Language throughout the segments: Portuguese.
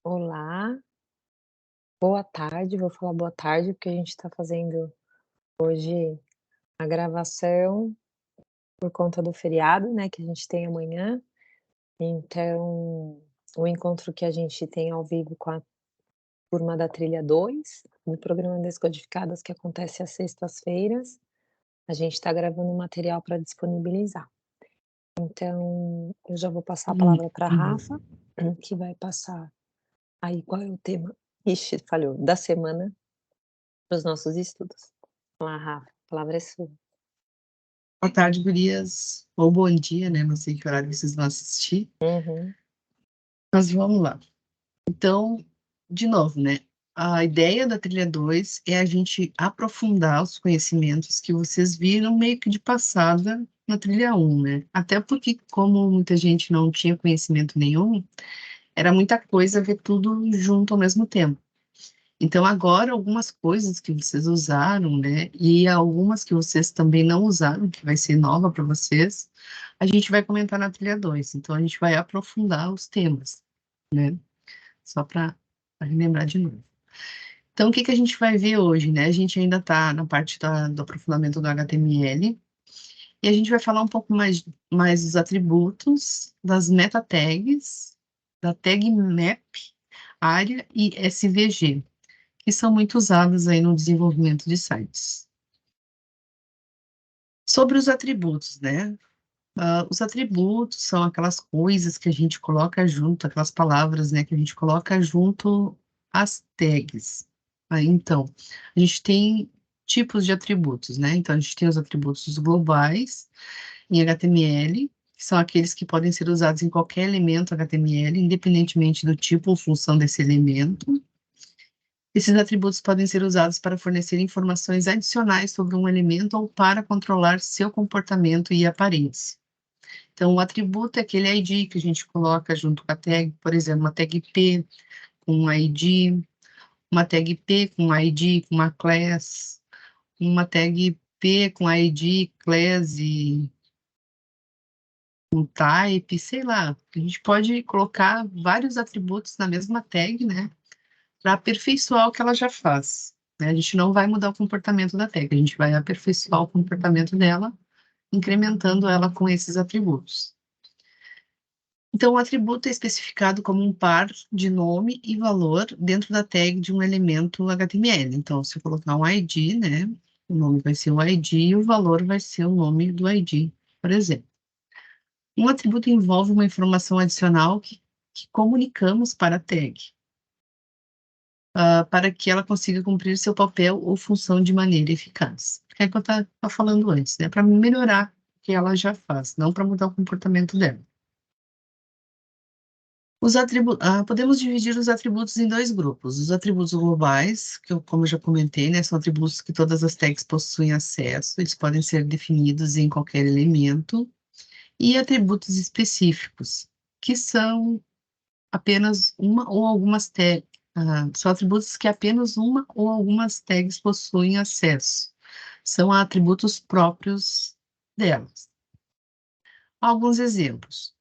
Olá, boa tarde, vou falar boa tarde, porque a gente está fazendo hoje a gravação por conta do feriado, né, que a gente tem amanhã. Então, o encontro que a gente tem ao vivo com a turma da Trilha 2, no programa Descodificadas, que acontece às sextas-feiras, a gente está gravando um material para disponibilizar. Então, eu já vou passar a palavra para a Rafa, Uhum. que vai passar aí qual é o tema, ixi, falhou, da semana para os nossos estudos. Olá, Rafa, a palavra é sua. Boa tarde, gurias, ou bom dia, né, não sei que horário vocês vão assistir, Uhum, mas vamos lá. Então, de novo, né, a ideia da trilha 2 é a gente aprofundar os conhecimentos que vocês viram meio que de passada na trilha 1, né, até porque como muita gente não tinha conhecimento nenhum, era muita coisa ver tudo junto ao mesmo tempo. Então, agora, algumas coisas que vocês usaram, né, e algumas que vocês também não usaram, que vai ser nova para vocês, a gente vai comentar na trilha 2. Então, a gente vai aprofundar os temas, né, só para relembrar de novo. Então, o que que a gente vai ver hoje, né? A gente ainda está na parte do aprofundamento do HTML, e a gente vai falar um pouco mais dos atributos, das meta tags, da tag map, área e SVG, que são muito usadas aí no desenvolvimento de sites. Sobre os atributos, né? Os atributos são aquelas coisas que a gente coloca junto, aquelas palavras, né, que a gente coloca junto às tags. Aí, então, a gente tem tipos de atributos, né? Então, a gente tem os atributos globais em HTML, que são aqueles que podem ser usados em qualquer elemento HTML, independentemente do tipo ou função desse elemento. Esses atributos podem ser usados para fornecer informações adicionais sobre um elemento ou para controlar seu comportamento e aparência. Então, o atributo é aquele ID que a gente coloca junto com a tag, por exemplo, uma tag P com um ID, uma tag P com ID, com uma class, uma tag P com ID, class e um type, sei lá. A gente pode colocar vários atributos na mesma tag, né? Para aperfeiçoar o que ela já faz, né? A gente não vai mudar o comportamento da tag, a gente vai aperfeiçoar o comportamento dela, incrementando ela com esses atributos. Então, o atributo é especificado como um par de nome e valor dentro da tag de um elemento HTML. Então, se eu colocar um ID, né, o nome vai ser o ID e o valor vai ser o nome do ID, por exemplo. Um atributo envolve uma informação adicional que comunicamos para a tag, para que ela consiga cumprir seu papel ou função de maneira eficaz. É o que eu estava falando antes, né? Para melhorar o que ela já faz, não para mudar o comportamento dela. Podemos dividir os atributos em dois grupos. Os atributos globais, que como eu já comentei, né, são atributos que todas as tags possuem acesso, eles podem ser definidos em qualquer elemento, e atributos específicos, que são apenas uma ou algumas tags, são atributos que apenas uma ou algumas tags possuem acesso. São atributos próprios delas. Alguns exemplos.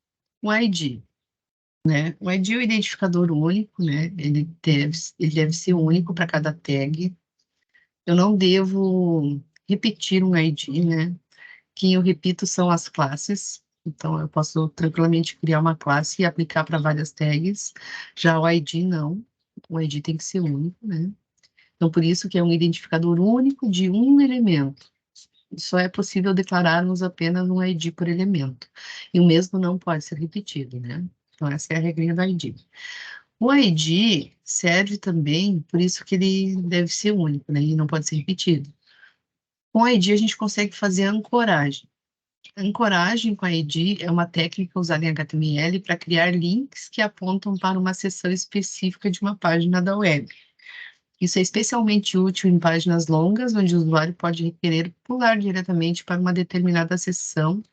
O ID, né? O ID é o identificador único, né? Ele deve ser único para cada tag. Eu não devo repetir um ID, né? Quem eu repito são as classes. Então, eu posso tranquilamente criar uma classe e aplicar para várias tags. Já o ID, não. O ID tem que ser único, né? Então, por isso que é um identificador único de um elemento. Só é possível declararmos apenas um ID por elemento. E o mesmo não pode ser repetido, né? Então, essa é a regrinha do ID. O ID serve também, por isso que ele deve ser único, né? E não pode ser repetido. Com o ID, a gente consegue fazer a ancoragem. A ancoragem com a ID é uma técnica usada em HTML para criar links que apontam para uma seção específica de uma página da web. Isso é especialmente útil em páginas longas, onde o usuário pode requerer pular diretamente para uma determinada seção,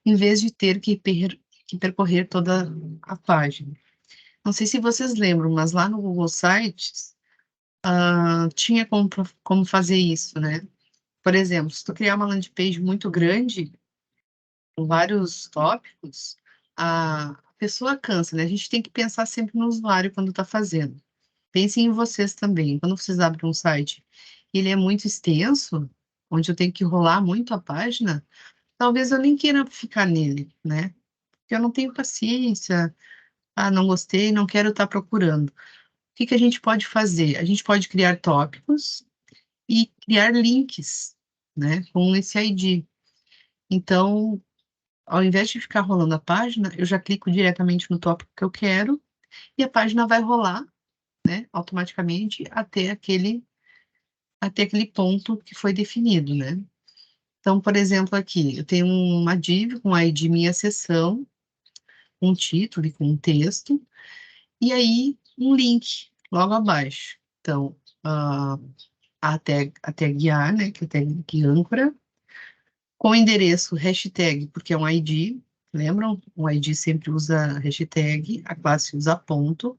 em vez de ter que percorrer toda a página. Não sei se vocês lembram, mas lá no Google Sites, tinha como fazer isso, né? Por exemplo, se tu criar uma landing page muito grande, com vários tópicos, pessoa cansa, né? A gente tem que pensar sempre no usuário quando está fazendo. Pensem em vocês também. Quando vocês abrem um site e ele é muito extenso, onde eu tenho que rolar muito a página, talvez eu nem queira ficar nele, né? Porque eu não tenho paciência, não gostei, não quero estar procurando. O que que a gente pode fazer? A gente pode criar tópicos e criar links, né, com esse ID. Então, ao invés de ficar rolando a página, eu já clico diretamente no tópico que eu quero e a página vai rolar, né, automaticamente até aquele ponto que foi definido, né? Então, por exemplo, aqui eu tenho uma div com ID minha seção, um título e com um texto, e aí um link logo abaixo. Então, a tag A, né, que é a tag âncora, com o endereço hashtag, porque é um ID, lembram? O ID sempre usa hashtag, a classe usa ponto,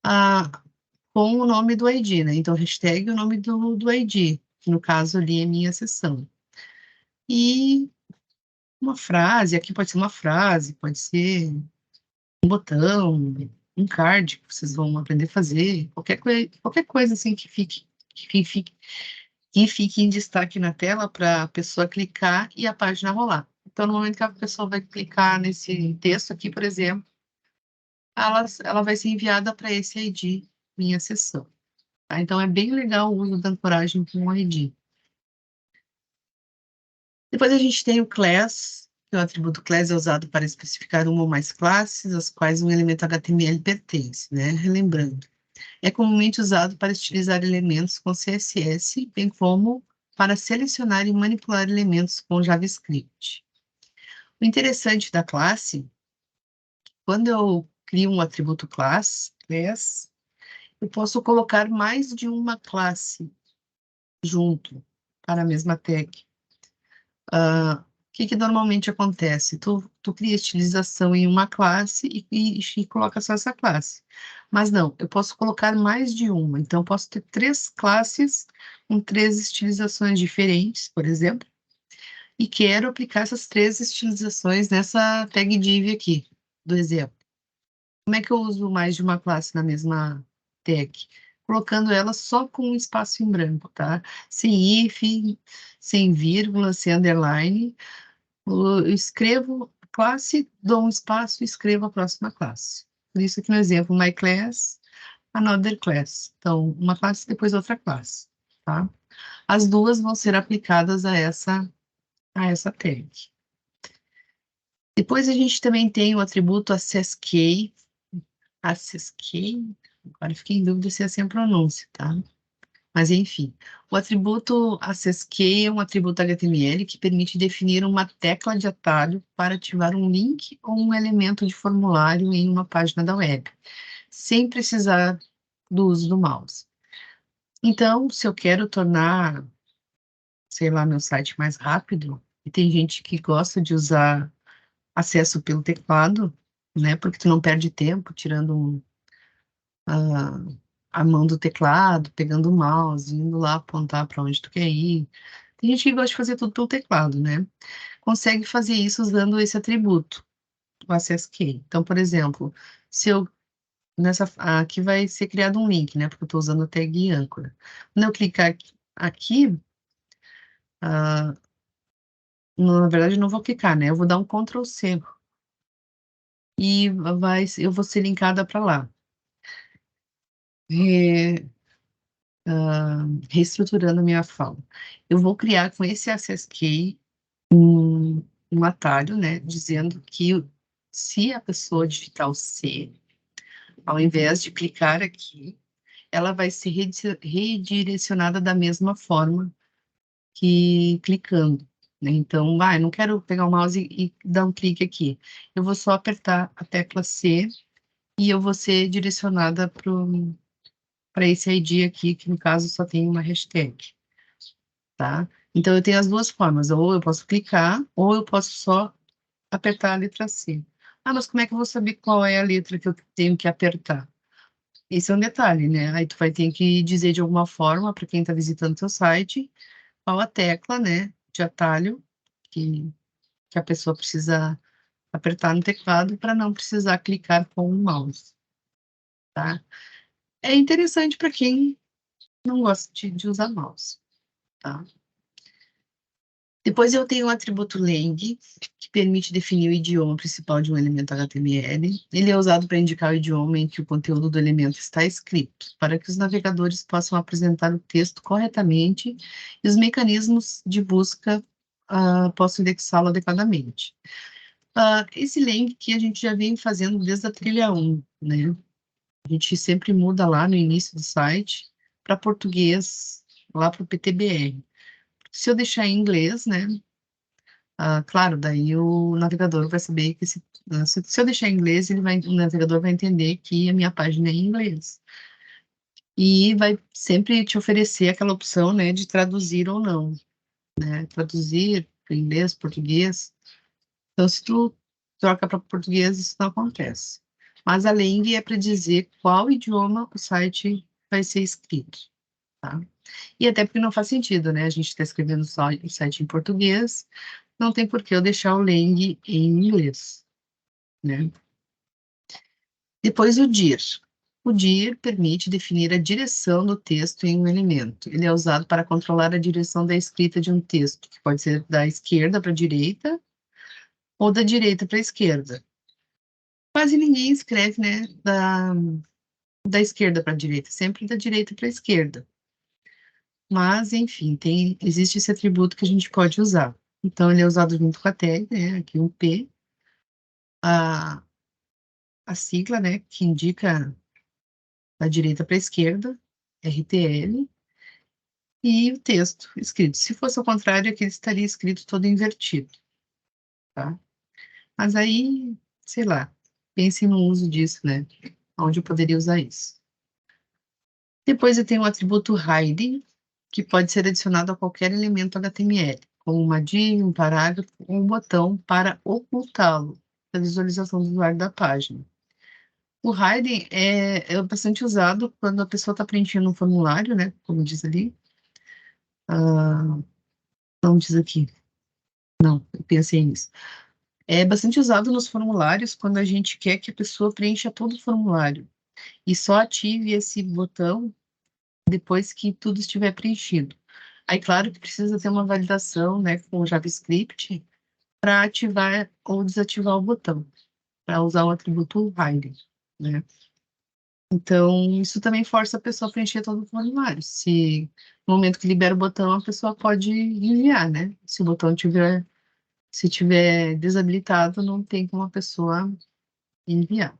a, com o nome do ID, né? Então, hashtag é o nome do ID, que no caso ali é minha seção. E uma frase, aqui pode ser uma frase, pode ser um botão, um card que vocês vão aprender a fazer, qualquer coisa assim que fique em destaque na tela para a pessoa clicar e a página rolar. Então, no momento que a pessoa vai clicar nesse texto aqui, por exemplo, ela vai ser enviada para esse ID, minha sessão. Tá? Então, é bem legal o uso da ancoragem com o ID. Depois a gente tem o class, que o atributo class é usado para especificar uma ou mais classes, às quais um elemento HTML pertence, né? Relembrando. É comumente usado para estilizar elementos com CSS, bem como para selecionar e manipular elementos com JavaScript. O interessante da classe, quando eu crio um atributo class, eu posso colocar mais de uma classe junto para a mesma tag. O que que normalmente acontece? Tu cria estilização em uma classe e coloca só essa classe. Mas não, eu posso colocar mais de uma. Então, eu posso ter 3 classes com 3 estilizações diferentes, por exemplo, e quero aplicar essas 3 estilizações nessa tag div aqui, do exemplo. Como é que eu uso mais de uma classe na mesma tag? Colocando ela só com um espaço em branco, tá? Sem if, sem vírgula, sem underline. Eu escrevo a classe, dou um espaço e escrevo a próxima classe. Por isso aqui no exemplo, my class, another class. Então, uma classe, depois outra classe, tá? As duas vão ser aplicadas a essa tag. Depois a gente também tem o atributo accessKey. Agora fiquei em dúvida se é assim a pronúncia, tá? Mas enfim, o atributo AccessKey é um atributo HTML que permite definir uma tecla de atalho para ativar um link ou um elemento de formulário em uma página da web, sem precisar do uso do mouse. Então, se eu quero tornar, sei lá, meu site mais rápido, e tem gente que gosta de usar acesso pelo teclado, né, porque tu não perde tempo tirando a mão do teclado, pegando o mouse, indo lá apontar para onde tu quer ir. Tem gente que gosta de fazer tudo pelo teclado, né? Consegue fazer isso usando esse atributo, o AccessKey. Então, por exemplo, se eu aqui vai ser criado um link, né? Porque eu estou usando a tag âncora. Quando eu clicar aqui, ah, na verdade, não vou clicar, né? Eu vou dar um Ctrl C e eu vou ser linkada para lá. Reestruturando a minha fala. Eu vou criar com esse AccessKey um atalho, né, dizendo que se a pessoa digitar o C, ao invés de clicar aqui, ela vai ser redirecionada da mesma forma que clicando, né? Então, eu não quero pegar o mouse e dar um clique aqui. Eu vou só apertar a tecla C e eu vou ser direcionada para esse ID aqui, que no caso só tem uma hashtag, tá? Então, eu tenho as duas formas, ou eu posso clicar, ou eu posso só apertar a letra C. Mas como é que eu vou saber qual é a letra que eu tenho que apertar? Esse é um detalhe, né? Aí tu vai ter que dizer de alguma forma para quem está visitando o teu site qual a tecla, né, de atalho que a pessoa precisa apertar no teclado para não precisar clicar com o mouse, tá? É interessante para quem não gosta de usar mouse, tá? Depois eu tenho o atributo lang, que permite definir o idioma principal de um elemento HTML. Ele é usado para indicar o idioma em que o conteúdo do elemento está escrito, para que os navegadores possam apresentar o texto corretamente e os mecanismos de busca possam indexá-lo adequadamente. Esse lang que a gente já vem fazendo desde a trilha 1, né? A gente sempre muda lá no início do site para português, lá para o PTBR. Se eu deixar em inglês, né? Claro, daí o navegador vai saber que se eu deixar em inglês, o navegador vai entender que a minha página é em inglês. E vai sempre te oferecer aquela opção, né, de traduzir ou não, né? Traduzir para inglês, português. Então, se tu troca para português, isso não acontece. Mas a lang é para dizer qual idioma o site vai ser escrito, tá? E até porque não faz sentido, né? A gente está escrevendo só o site em português, não tem por que eu deixar o lang em inglês, né? Depois o dir. O dir permite definir a direção do texto em um elemento. Ele é usado para controlar a direção da escrita de um texto, que pode ser da esquerda para a direita ou da direita para a esquerda. Quase ninguém escreve, né, da esquerda para a direita, sempre da direita para a esquerda. Mas, enfim, existe esse atributo que a gente pode usar. Então, ele é usado junto com a tag, né, aqui um P, a, a sigla, né, que indica da direita para a esquerda, RTL, e o texto escrito. Se fosse ao contrário, aqui ele estaria escrito todo invertido, tá? Mas aí, sei lá, pense no uso disso, né? Onde eu poderia usar isso. Depois eu tenho o atributo hiding, que pode ser adicionado a qualquer elemento HTML, como uma div, um parágrafo ou um botão para ocultá-lo da visualização do usuário da página. O hiding é bastante usado quando a pessoa está preenchendo um formulário, né? Como diz ali. Não diz aqui. Não, eu pensei nisso. É bastante usado nos formulários quando a gente quer que a pessoa preencha todo o formulário e só ative esse botão depois que tudo estiver preenchido. Aí, claro que precisa ter uma validação, né, com o JavaScript para ativar ou desativar o botão, para usar o atributo hiding, né? Então, isso também força a pessoa a preencher todo o formulário. Se no momento que libera o botão, a pessoa pode enviar, né? Se o botão tiver desabilitado, não tem como a pessoa enviar.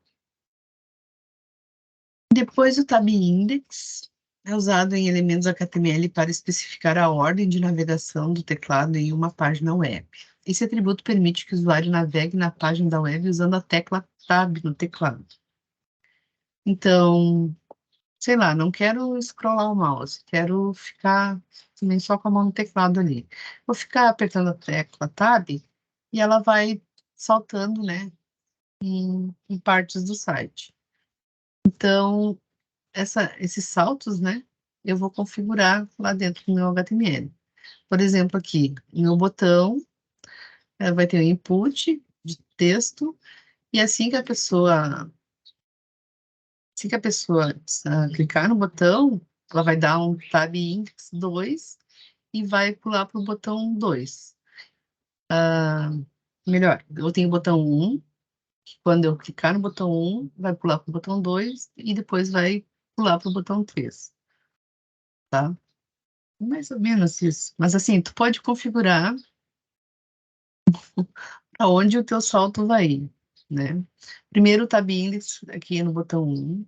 Depois, o tab index é usado em elementos HTML para especificar a ordem de navegação do teclado em uma página web. Esse atributo permite que o usuário navegue na página da web usando a tecla Tab no teclado. Então, sei lá, não quero scrollar o mouse, quero ficar também só com a mão no teclado ali. Vou ficar apertando a tecla Tab e ela vai saltando, né, em partes do site. Então, esses saltos, né, eu vou configurar lá dentro do meu HTML. Por exemplo, aqui, meu botão vai ter um input de texto, e assim que a pessoa clicar no botão, ela vai dar um tab index 2 e vai pular para o botão 2. Melhor, eu tenho o botão 1, que quando eu clicar no botão 1, vai pular para o botão 2 e depois vai pular para o botão 3, tá? Mais ou menos isso. Mas assim, tu pode configurar aonde o teu salto vai ir, né? Primeiro o tab index aqui no botão 1,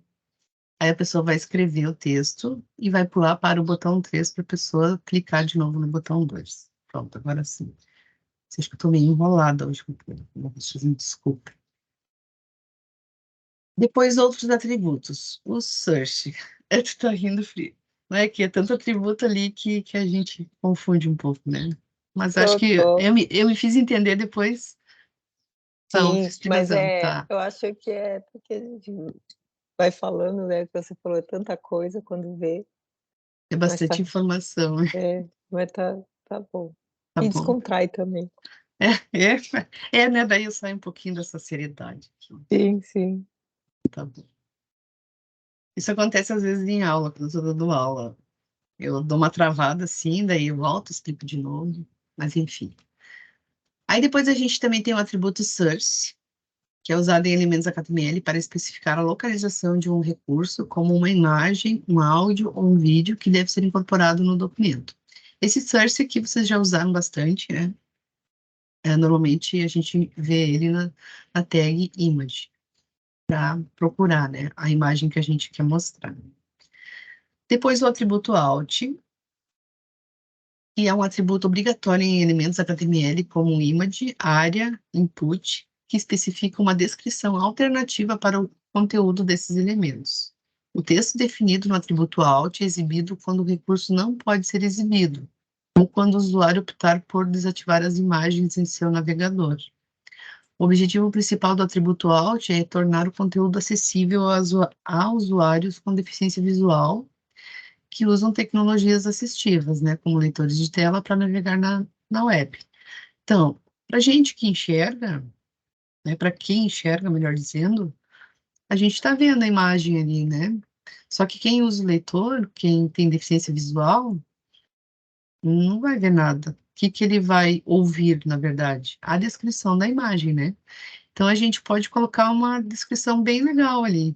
aí a pessoa vai escrever o texto e vai pular para o botão 3 para a pessoa clicar de novo no botão 2. Pronto, agora sim. Acho que eu tô meio enrolada hoje com tudo. Desculpa. Depois outros atributos. O search. Tu tá rindo frio. Não é que é tanto atributo ali que a gente confunde um pouco, né? Mas acho Tô, que tô. eu me fiz entender depois. Não, Sim, fiz de mas razão, tá. eu acho que é porque a gente vai falando, né, que você falou tanta coisa quando vê, É mas bastante informação, né? mas tá bom. Tá E bom. descontrai também. Né? Daí eu saio um pouquinho dessa seriedade aqui. Sim, sim. Tá bom. Isso acontece às vezes em aula, quando eu estou dando aula. Eu dou uma travada assim, daí eu volto, explico de novo, mas enfim. Aí depois a gente também tem o atributo source, que é usado em elementos HTML para especificar a localização de um recurso, como uma imagem, um áudio ou um vídeo que deve ser incorporado no documento. Esse source aqui vocês já usaram bastante, né? Normalmente a gente vê ele na tag image, para procurar, né, a imagem que a gente quer mostrar. Depois o atributo alt, que é um atributo obrigatório em elementos HTML, como image, área, input, que especifica uma descrição alternativa para o conteúdo desses elementos. O texto definido no atributo alt é exibido quando o recurso não pode ser exibido, ou quando o usuário optar por desativar as imagens em seu navegador. O objetivo principal do atributo alt é tornar o conteúdo acessível a usuários com deficiência visual que usam tecnologias assistivas, né, como leitores de tela para navegar na web. Então, para gente que enxerga, né, para quem enxerga, melhor dizendo, a gente está vendo a imagem ali, né? Só que quem usa o leitor, quem tem deficiência visual, não vai ver nada. O que que ele vai ouvir, na verdade? A descrição da imagem, né? Então a gente pode colocar uma descrição bem legal ali.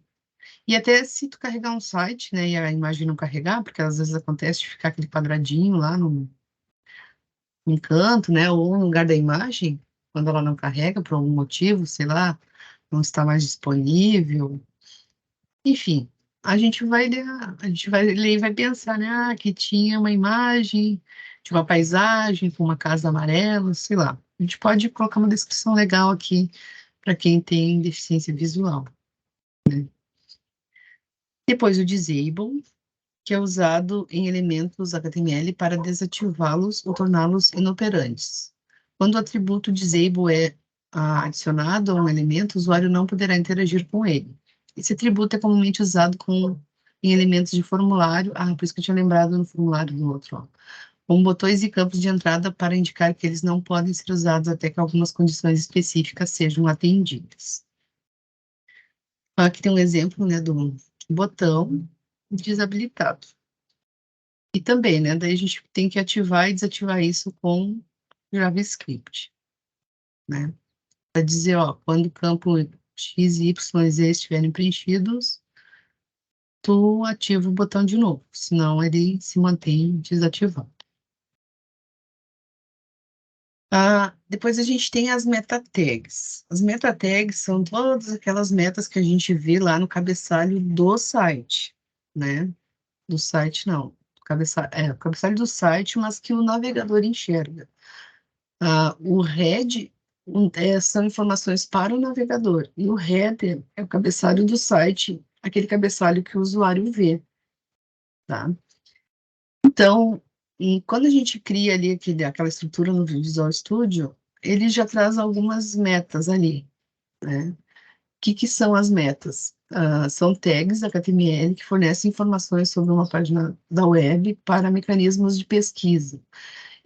E até se tu carregar um site, né, e a imagem não carregar, porque às vezes acontece de ficar aquele quadradinho lá no canto, né, ou no lugar da imagem, quando ela não carrega por algum motivo, sei lá, não está mais disponível. Enfim, a gente vai ler e vai pensar, né, que tinha uma imagem de uma paisagem com uma casa amarela, sei lá. A gente pode colocar uma descrição legal aqui para quem tem deficiência visual. Depois o disable, que é usado em elementos HTML para desativá-los ou torná-los inoperantes. Quando o atributo disable é adicionado a um elemento, o usuário não poderá interagir com ele. Esse atributo é comumente usado em elementos de formulário, por isso que eu tinha lembrado no formulário do outro, ó, com botões e campos de entrada para indicar que eles não podem ser usados até que algumas condições específicas sejam atendidas. Aqui tem um exemplo, né, do botão desabilitado. E também, né, daí a gente tem que ativar e desativar isso com JavaScript, né? Para dizer, ó, quando o campo X, Y, Z estiverem preenchidos, tu ativa o botão de novo, senão ele se mantém desativado. Depois a gente tem as meta tags. As meta tags são todas aquelas metas que a gente vê lá no cabeçalho do site, né? Do site não, o cabeçalho do site, mas que o navegador enxerga. O head são informações para o navegador, e o header é o cabeçalho do site, aquele cabeçalho que o usuário vê, tá? Então, e quando a gente cria ali aquela estrutura no Visual Studio, ele já traz algumas metas ali, né? O que que são as metas? São tags HTML que fornecem informações sobre uma página da web para mecanismos de pesquisa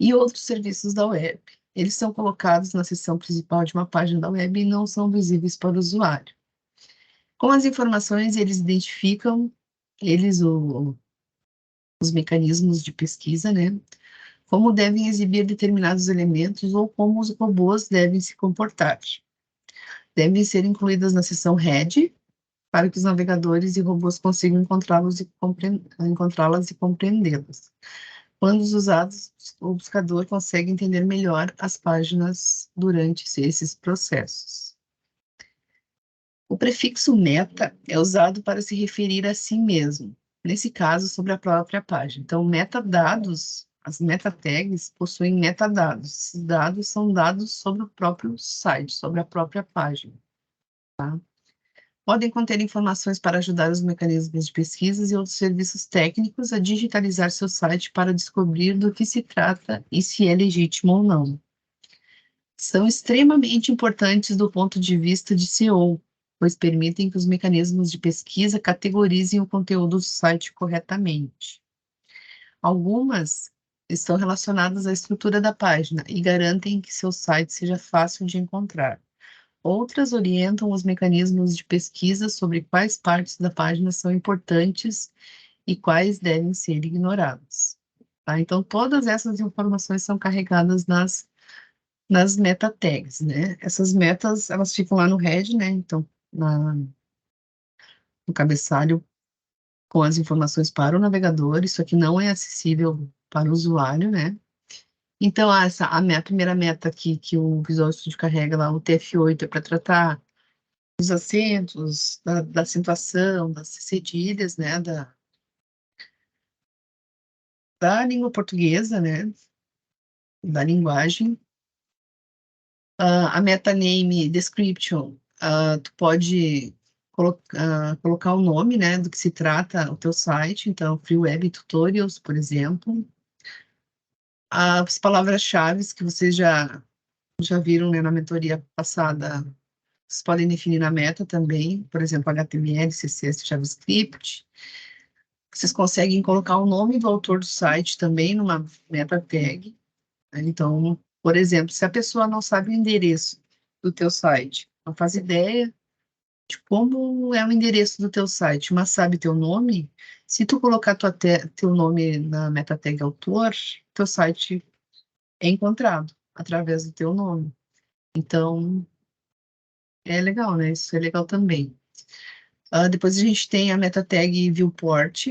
e outros serviços da web. Eles são colocados na seção principal de uma página da web e não são visíveis para o usuário. Com as informações, eles identificam, os mecanismos de pesquisa, né? Como devem exibir determinados elementos ou como os robôs devem se comportar. Devem ser incluídas na seção head, para que os navegadores e robôs consigam encontrá-las e compreendê-las. Quando usados, o buscador consegue entender melhor as páginas durante esses processos. O prefixo meta é usado para se referir a si mesmo, nesse caso, sobre a própria página. Então, metadados, as meta tags possuem metadados. Esses dados são dados sobre o próprio site, sobre a própria página. Tá? Podem conter informações para ajudar os mecanismos de pesquisas e outros serviços técnicos a digitalizar seu site para descobrir do que se trata e se é legítimo ou não. São extremamente importantes do ponto de vista de SEO, pois permitem que os mecanismos de pesquisa categorizem o conteúdo do site corretamente. Algumas estão relacionadas à estrutura da página e garantem que seu site seja fácil de encontrar. Outras orientam os mecanismos de pesquisa sobre quais partes da página são importantes e quais devem ser ignoradas. Tá? Então, todas essas informações são carregadas nas meta tags, né? Essas metas, elas ficam lá no head, né? Então, no cabeçalho com as informações para o navegador, isso aqui não é acessível para o usuário, né? Então, a primeira meta aqui que o Visual Studio carrega lá, o TF8, é para tratar dos acentos, da acentuação, das cedilhas, né? Da língua portuguesa, né? Da linguagem. A meta name description, tu pode colocar o nome, né, do que se trata o teu site, então, Free Web Tutorials, por exemplo. As palavras-chave que vocês já viram, né, na mentoria passada, vocês podem definir na meta também, por exemplo, HTML, CSS, JavaScript. Vocês conseguem colocar o nome do autor do site também numa meta tag, né? Então, por exemplo, se a pessoa não sabe o endereço do teu site, não faz ideia de como é o endereço do teu site, mas sabe teu nome, se tu colocar teu nome na meta tag autor, teu site é encontrado através do teu nome. Então, é legal, né? Isso é legal também. Depois a gente tem a meta tag viewport,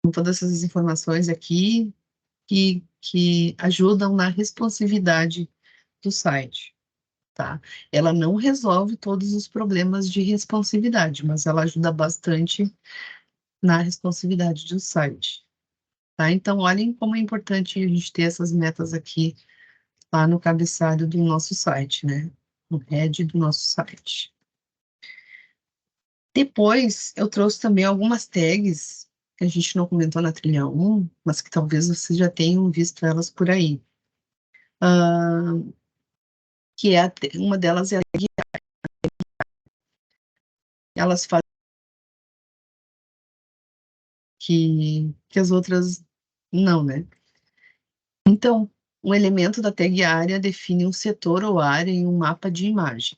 com todas essas informações aqui, que ajudam na responsividade do site, tá? Ela não resolve todos os problemas de responsividade, mas ela ajuda bastante na responsividade do site, tá? Então, olhem como é importante a gente ter essas metas aqui lá no cabeçalho do nosso site, né? No head do nosso site. Depois, eu trouxe também algumas tags que a gente não comentou na trilha 1, mas que talvez vocês já tenham visto elas por aí. Que é uma delas é a tag, elas fazem que as outras não, né? Então, um elemento da tag área define um setor ou área em um mapa de imagem.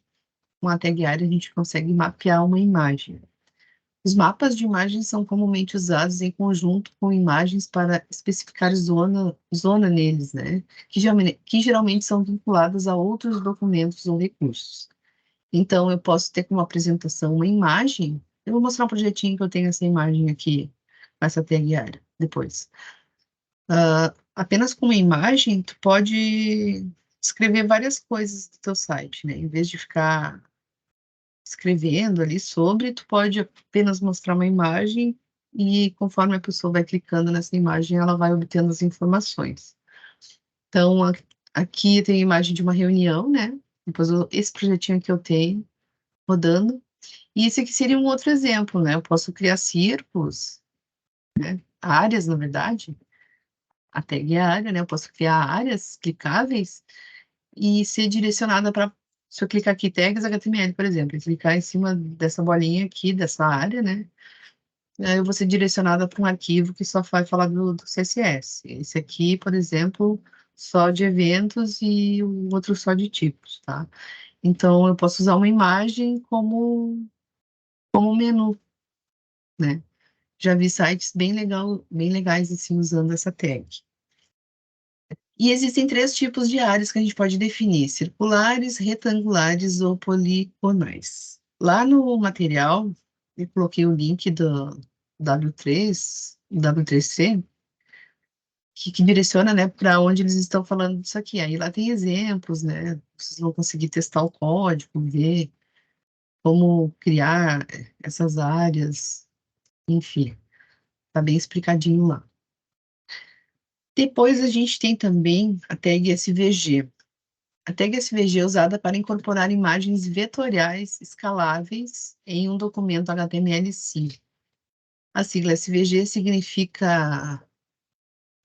Com a tag área, a gente consegue mapear uma imagem. Os mapas de imagens são comumente usados em conjunto com imagens para especificar zona neles, né? Que geralmente são vinculadas a outros documentos ou recursos. Então, eu posso ter como apresentação uma imagem. Eu vou mostrar um projetinho que eu tenho essa imagem aqui, com essa tag área, depois. Apenas com uma imagem, tu pode escrever várias coisas do teu site, né? Em vez de ficar escrevendo ali sobre, tu pode apenas mostrar uma imagem e conforme a pessoa vai clicando nessa imagem, ela vai obtendo as informações. Então, aqui tem a imagem de uma reunião, né? Depois, esse projetinho que eu tenho rodando. E esse aqui seria um outro exemplo, né? Eu posso criar círculos, né? Áreas, na verdade. A tag é área, né? Eu posso criar áreas clicáveis e ser direcionada para, se eu clicar aqui, tags HTML, por exemplo, e clicar em cima dessa bolinha aqui, dessa área, né? Aí eu vou ser direcionada para um arquivo que só vai falar do CSS. Esse aqui, por exemplo, só de eventos e o outro só de tipos, tá? Então, eu posso usar uma imagem como menu, né? Já vi sites bem legais assim, usando essa tag. E existem três tipos de áreas que a gente pode definir: circulares, retangulares ou poligonais. Lá no material, eu coloquei o link do W3C, que direciona, né, para onde eles estão falando disso aqui. Aí lá tem exemplos, né? Vocês vão conseguir testar o código, ver como criar essas áreas, enfim, tá bem explicadinho lá. Depois a gente tem também a tag SVG. A tag SVG é usada para incorporar imagens vetoriais escaláveis em um documento HTML5. A sigla SVG significa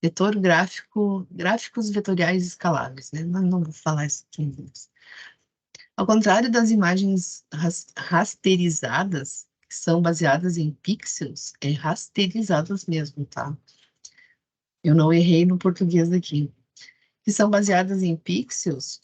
vetor gráfico, gráficos vetoriais escaláveis, né? Não vou falar isso aqui em inglês. Ao contrário das imagens rasterizadas, que são baseadas em pixels, é rasterizadas mesmo, tá? Eu não errei no português daqui. Que são baseadas em pixels,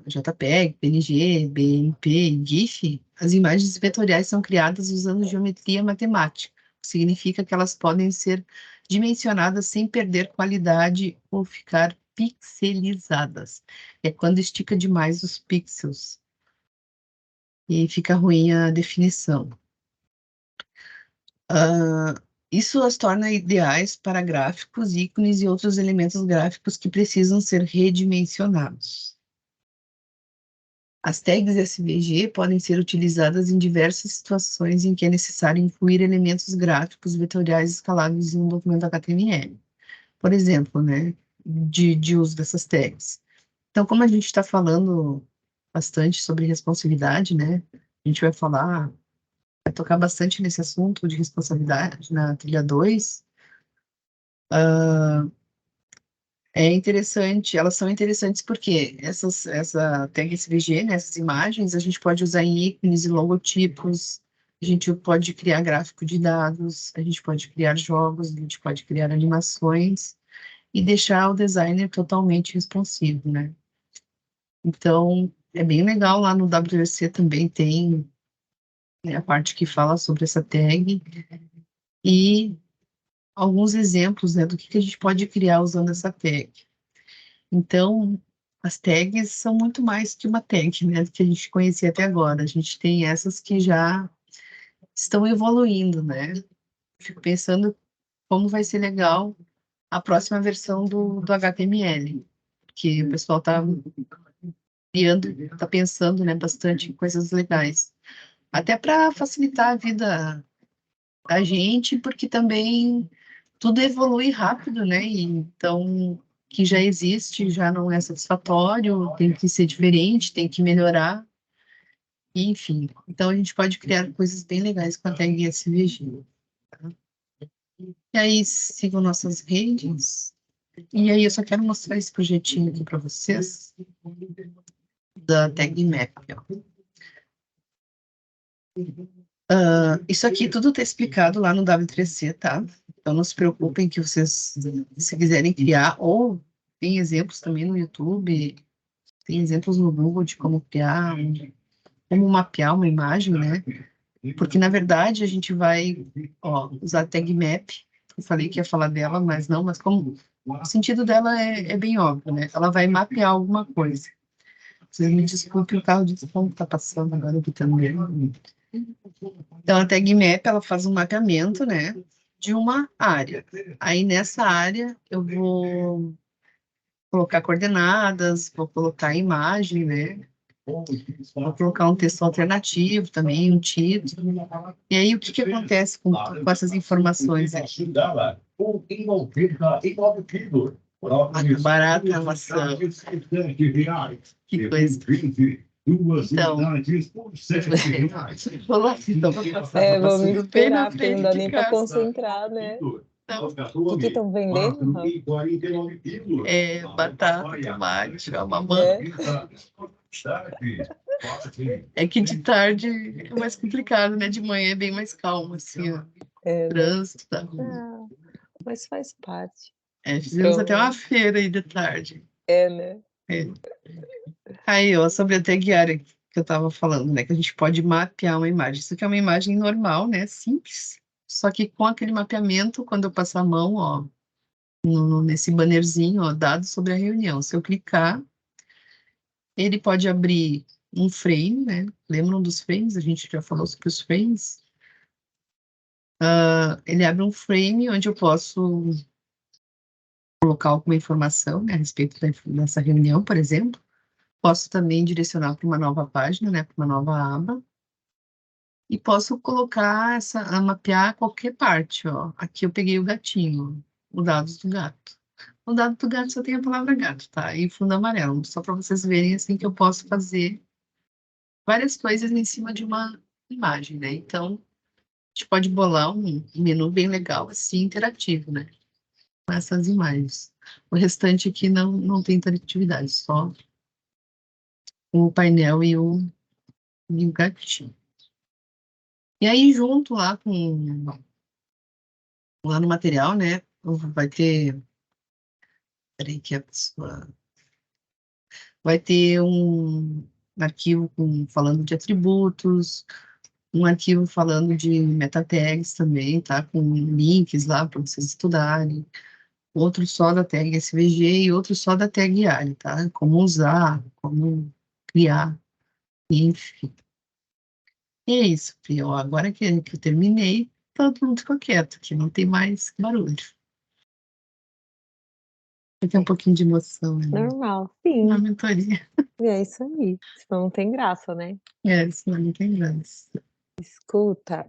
JPEG, PNG, BMP e GIF. As imagens vetoriais são criadas usando geometria matemática. Significa que elas podem ser dimensionadas sem perder qualidade ou ficar pixelizadas. É quando estica demais os pixels e fica ruim a definição. Ah, isso as torna ideais para gráficos, ícones e outros elementos gráficos que precisam ser redimensionados. As tags SVG podem ser utilizadas em diversas situações em que é necessário incluir elementos gráficos vetoriais escalados em um documento HTML. Por exemplo, né, de uso dessas tags. Então, como a gente está falando bastante sobre responsividade, né, a gente vai tocar bastante nesse assunto de responsabilidade na trilha 2. É interessante, elas são interessantes porque essa tag SVG, né, essas imagens, a gente pode usar em ícones e logotipos, a gente pode criar gráfico de dados, a gente pode criar jogos, a gente pode criar animações e deixar o designer totalmente responsivo, né? Então, é bem legal, lá no WC também tem, né, a parte que fala sobre essa tag e alguns exemplos, né, do que a gente pode criar usando essa tag. Então, as tags são muito mais que uma tag, né, que a gente conhecia até agora. A gente tem essas que já estão evoluindo, né? Fico pensando como vai ser legal a próxima versão do HTML, que o pessoal está criando, está pensando, né, bastante em coisas legais. Até para facilitar a vida da gente, porque também tudo evolui rápido, né? E então, que já existe, já não é satisfatório, tem que ser diferente, tem que melhorar, enfim. Então, a gente pode criar coisas bem legais com a tag SVG. Tá? E aí, sigam nossas redes. E aí, eu só quero mostrar esse projetinho aqui para vocês, da tag map, ó. Isso aqui tudo está explicado lá no W3C, tá? Então não se preocupem que vocês, se quiserem criar, ou tem exemplos também no YouTube, tem exemplos no Google de como criar, como mapear uma imagem, né? Porque na verdade a gente vai, ó, usar a tag map. Eu falei que ia falar dela, mas não, mas como o sentido dela é bem óbvio, né? Ela vai mapear alguma coisa. Vocês me desculpem, o carro de som que está passando agora aqui também. Então, a tag map, ela faz um mapeamento, né, de uma área. Aí, nessa área, eu vou colocar coordenadas, vou colocar imagem, né, vou colocar um texto alternativo também, um título. E aí, o que que acontece com essas informações aqui? A barata, a maçã. Que coisa. Então, vou lá, então, Vamos passando bem na esperar, porque não frente dá de nem para casa. concentrar, né. Então, O que estão vendendo, Rafa? batata, tomate, ó, mamão. É? É que de tarde é mais complicado, né? De manhã é bem mais calmo, assim, ó. É, né. Trânsito, tá? Ah, mas faz parte. Fizemos até uma Prova feira aí de tarde. é, né. É. Aí, ó, sobre a tag area que eu tava falando, né? Que a gente pode mapear uma imagem. Isso aqui é uma imagem normal, né? Simples. Só que com aquele mapeamento, quando eu passar a mão, ó, nesse bannerzinho, ó, dados sobre a reunião. Se eu clicar, ele pode abrir um frame, né? Lembram dos frames? A gente já falou sobre os frames. Ele abre um frame onde eu posso colocar alguma informação, né, a respeito dessa reunião, por exemplo. Posso também direcionar para uma nova página, né, para uma nova aba. E posso colocar mapear qualquer parte, ó. Aqui eu peguei o gatinho, os dados do gato. O dado do gato só tem a palavra gato, tá? E fundo amarelo, só para vocês verem assim que eu posso fazer várias coisas em cima de uma imagem, né? Então, a gente pode bolar um menu bem legal, assim, interativo, né? Com essas imagens. O restante aqui não tem interatividade, só o painel e o gatinho. E aí, junto lá no material, né? vai ter, peraí que a pessoa, vai ter um arquivo falando de atributos, um arquivo falando de meta tags também, tá? Com links lá para vocês estudarem. Outro só da tag SVG e outro só da tag ALI, tá? Como usar, como criar, enfim. E é isso, Pri. Ó, agora que eu terminei, todo mundo ficou quieto, que não tem mais barulho. Tem um É, pouquinho de emoção normal, na sim. mentoria. É isso aí. Senão não tem graça, né? É, senão não tem graça. Escuta,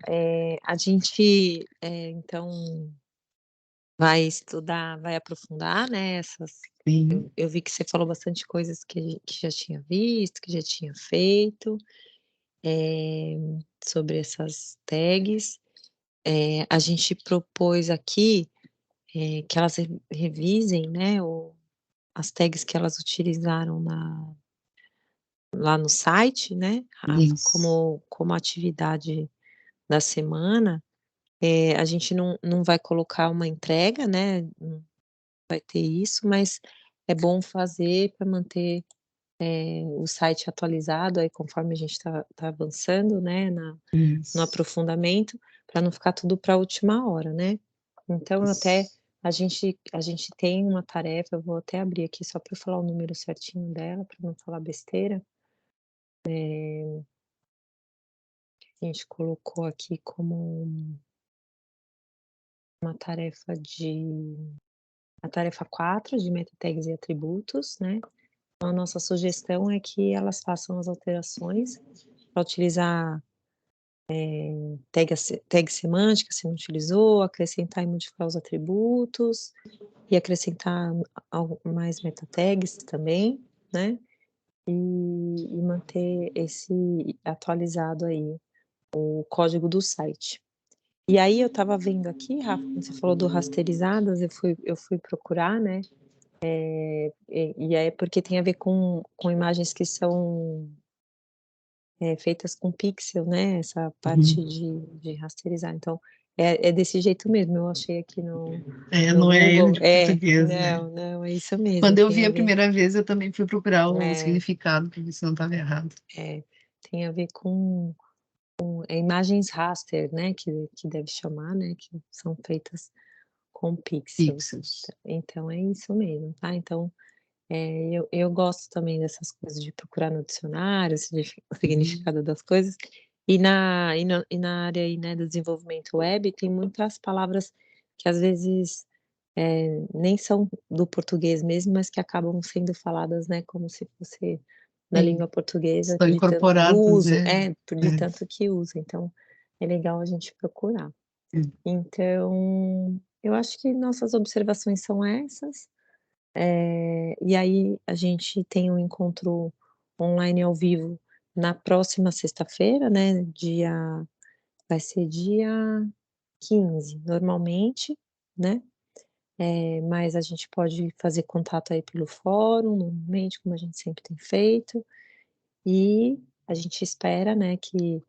a gente, então vai estudar, vai aprofundar, né, essas Sim, eu vi que você falou bastante coisas que já tinha visto, que já tinha feito, eh, sobre essas tags. A gente propôs aqui, que elas revisem, né, as tags que elas utilizaram lá no site, né, Rafa, isso. como atividade da semana. A gente não vai colocar uma entrega, né, não vai ter isso, mas é bom fazer para manter, o site atualizado aí conforme a gente tá avançando, né, no Isso. aprofundamento, para não ficar tudo para a última hora, né. Então até a gente tem uma tarefa, eu vou até abrir aqui só para falar o número certinho dela, para não falar besteira. A gente colocou aqui como uma tarefa a tarefa 4 de meta tags e atributos, né. Então a nossa sugestão é que elas façam as alterações para utilizar, tag semântica, se não utilizou, acrescentar e modificar os atributos, e acrescentar mais meta tags também, né, e manter esse atualizado aí, o código do site. E aí eu estava vendo aqui, Rafa, quando você falou do rasterizadas, eu fui procurar, né, e aí porque tem a ver com imagens que são, feitas com pixel, né, essa parte Uhum. de rasterizar, então é desse jeito mesmo, eu achei aqui É, no não é erro Google. de português, né? Não, não, é isso mesmo, Quando eu tem vi a a ver, primeira vez, eu também fui procurar o é, significado para ver se não estava errado. é, tem a ver com imagens raster, né, que deve chamar, né, que são feitas com pixels. Pixels. Então é isso mesmo, tá, então, eu gosto também dessas coisas de procurar no dicionário, o Uhum. significado das coisas, e na área aí, né, do desenvolvimento web, tem muitas palavras que às vezes, nem são do português mesmo, mas que acabam sendo faladas, né, como se fosse na Sim, língua portuguesa, estão de tanto incorporados, uso, né? de É, tanto que usa, então é legal a gente procurar. é. Então, eu acho que nossas observações são essas. E aí a gente tem um encontro online ao vivo na próxima sexta-feira, né, vai ser dia 15 normalmente, né, mas a gente pode fazer contato aí pelo fórum, normalmente, como a gente sempre tem feito, e a gente espera, né, que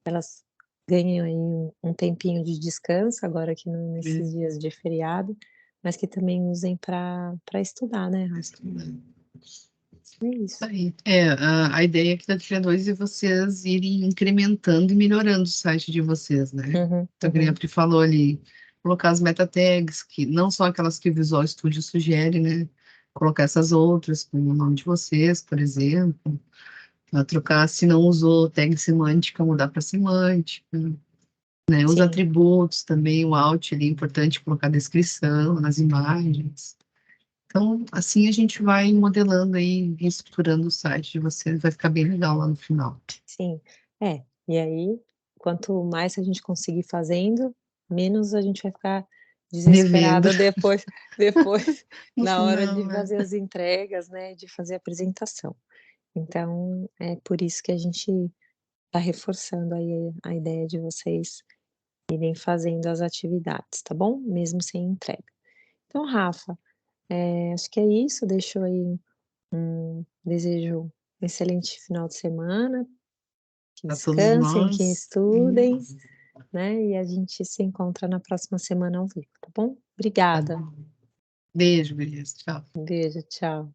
elas ganhem aí um tempinho de descanso agora que É, nesses dias de feriado, mas que também usem para estudar, né, mas Rafa. tudo bem. É Isso isso. aí. É, a ideia aqui da Trilha 2 é vocês irem incrementando e melhorando o site de vocês, né? Uhum, Então, que nem a uhum. Pri falou ali, colocar as meta tags, que não são aquelas que o Visual Studio sugere, né? Colocar essas outras com o nome de vocês, por exemplo. Trocar, se não usou tag semântica, mudar para semântica, né? Os Sim, atributos também, o alt ali, é importante colocar descrição nas imagens. Então, assim a gente vai modelando aí, estruturando o site de vocês, vai ficar bem legal lá no final. sim. E aí, quanto mais a gente conseguir fazendo, menos a gente vai ficar Devendo desesperado depois no na hora final, de né? fazer as entregas, né, de fazer a apresentação. Então, é por isso que a gente está reforçando aí a ideia de vocês irem fazendo as atividades, tá bom? Mesmo sem entrega. Então, Rafa, acho que é isso, deixo aí desejo um excelente final de semana, que Para todos descansem, que nós. estudem, né, e a gente se encontra na próxima semana ao vivo, tá bom? Tá Obrigada. bom. Beijo, beleza, tchau. Um beijo, tchau.